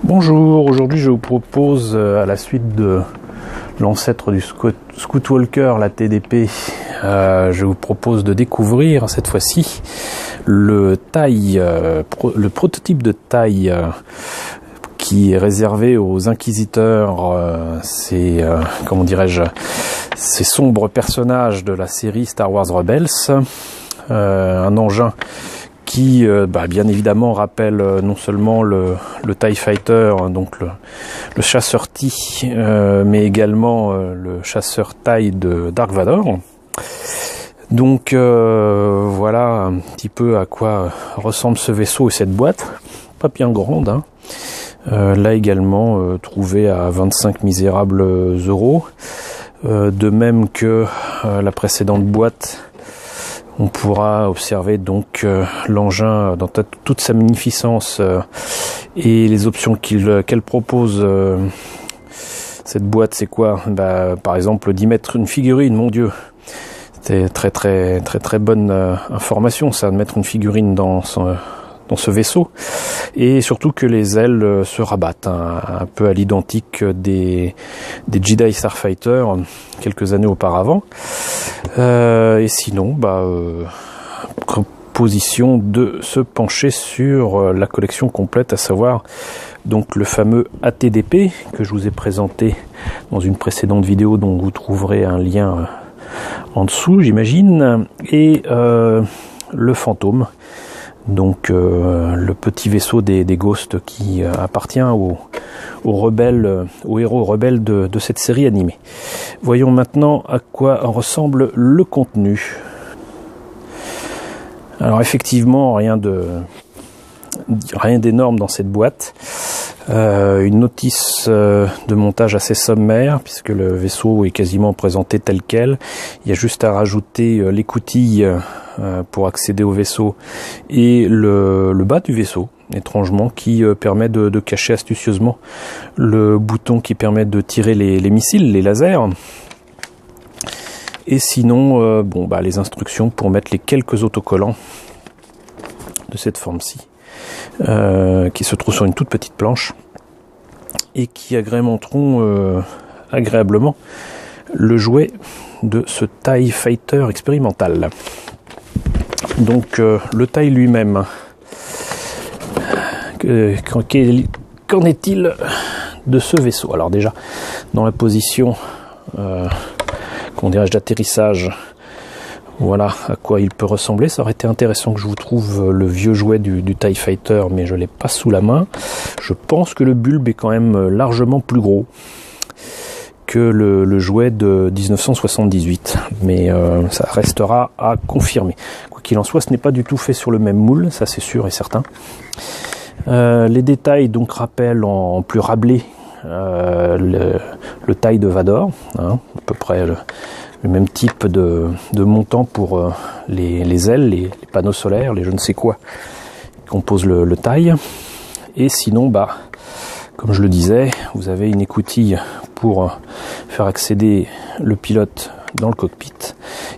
Bonjour, aujourd'hui je vous propose à la suite de l'ancêtre du Scout Walker, la TDP, je vous propose de découvrir cette fois-ci le prototype de taille qui est réservé aux inquisiteurs, comment dirais-je, ces sombres personnages de la série Star Wars Rebels, un engin qui bien évidemment rappelle non seulement le TIE Fighter, donc le chasseur T, mais également le chasseur TIE de Dark Vador. Donc voilà un petit peu à quoi ressemble ce vaisseau et cette boîte, pas bien grande, hein. Là également trouvé à 25 misérables euros, de même que la précédente boîte. On pourra observer donc l'engin dans toute sa magnificence et les options qu'elle propose. Cette boîte, c'est quoi? Par exemple, d'y mettre une figurine, mon Dieu. C'était très bonne information, ça, de mettre une figurine dans ce vaisseau. Et surtout que les ailes se rabattent, hein, un peu à l'identique des Jedi Starfighter quelques années auparavant. Et sinon, proposition de se pencher sur la collection complète, à savoir donc le fameux ATDP que je vous ai présenté dans une précédente vidéo dont vous trouverez un lien en dessous, j'imagine, et le fantôme. Donc le petit vaisseau des Ghosts qui appartient aux héros rebelles de cette série animée. Voyons maintenant à quoi ressemble le contenu. Alors effectivement, rien d'énorme dans cette boîte. Une notice de montage assez sommaire puisque le vaisseau est quasiment présenté tel quel. Il y a juste à rajouter l'écoutille pour accéder au vaisseau et le bas du vaisseau, étrangement, qui permet de cacher astucieusement le bouton qui permet de tirer les missiles, les lasers. Et sinon, les instructions pour mettre les quelques autocollants de cette forme-ci, qui se trouve sur une toute petite planche et qui agrémenteront agréablement le jouet de ce TIE Fighter expérimental. Donc le TIE lui-même, qu'en est-il de ce vaisseau? Alors déjà, dans la position d'atterrissage, voilà à quoi il peut ressembler. Ça aurait été intéressant que je vous trouve le vieux jouet du TIE Fighter, mais je ne l'ai pas sous la main. Je pense que le bulbe est quand même largement plus gros que le jouet de 1978, mais ça restera à confirmer. Quoi qu'il en soit, ce n'est pas du tout fait sur le même moule, ça c'est sûr et certain. Les détails donc rappellent en plus rablé le TIE de Vador, hein, à peu près le même type de montant pour les ailes, les panneaux solaires, les je ne sais quoi qui composent le TIE. Et sinon, comme je le disais, vous avez une écoutille pour faire accéder le pilote dans le cockpit.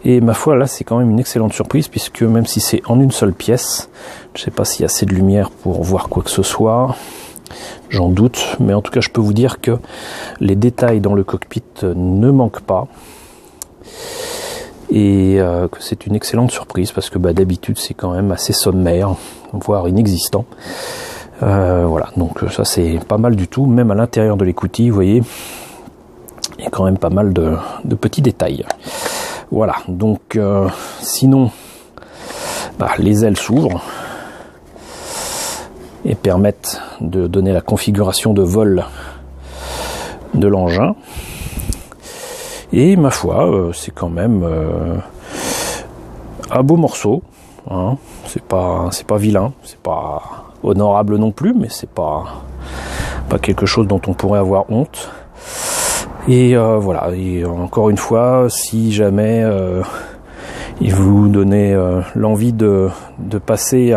Et ma foi, là, c'est quand même une excellente surprise, puisque même si c'est en une seule pièce, je ne sais pas s'il y a assez de lumière pour voir quoi que ce soit, j'en doute, mais en tout cas, je peux vous dire que les détails dans le cockpit ne manquent pas. Et que c'est une excellente surprise, parce que d'habitude, c'est quand même assez sommaire, voire inexistant. Voilà, donc ça c'est pas mal du tout, même à l'intérieur de l'écoutille, vous voyez, il y a quand même pas mal de petits détails. Voilà, donc sinon, les ailes s'ouvrent et permettent de donner la configuration de vol de l'engin. Et ma foi, c'est quand même un beau morceau, hein. C'est pas vilain, c'est pas honorable non plus, mais c'est pas quelque chose dont on pourrait avoir honte. Et voilà, et encore une fois, si jamais il vous donnez l'envie de passer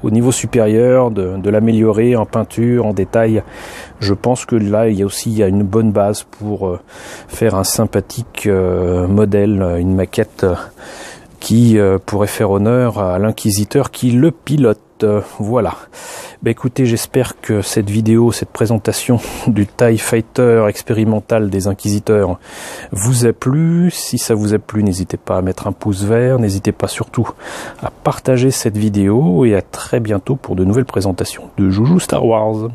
au niveau supérieur, de l'améliorer en peinture, en détail, je pense que là il y a une bonne base pour faire un sympathique modèle, une maquette qui pourrait faire honneur à l'inquisiteur qui le pilote. Voilà. Bah écoutez, j'espère que cette vidéo, cette présentation du TIE Fighter expérimental des Inquisiteurs vous a plu. Si ça vous a plu, n'hésitez pas à mettre un pouce vert, n'hésitez pas surtout à partager cette vidéo et à très bientôt pour de nouvelles présentations de Joujou Star Wars.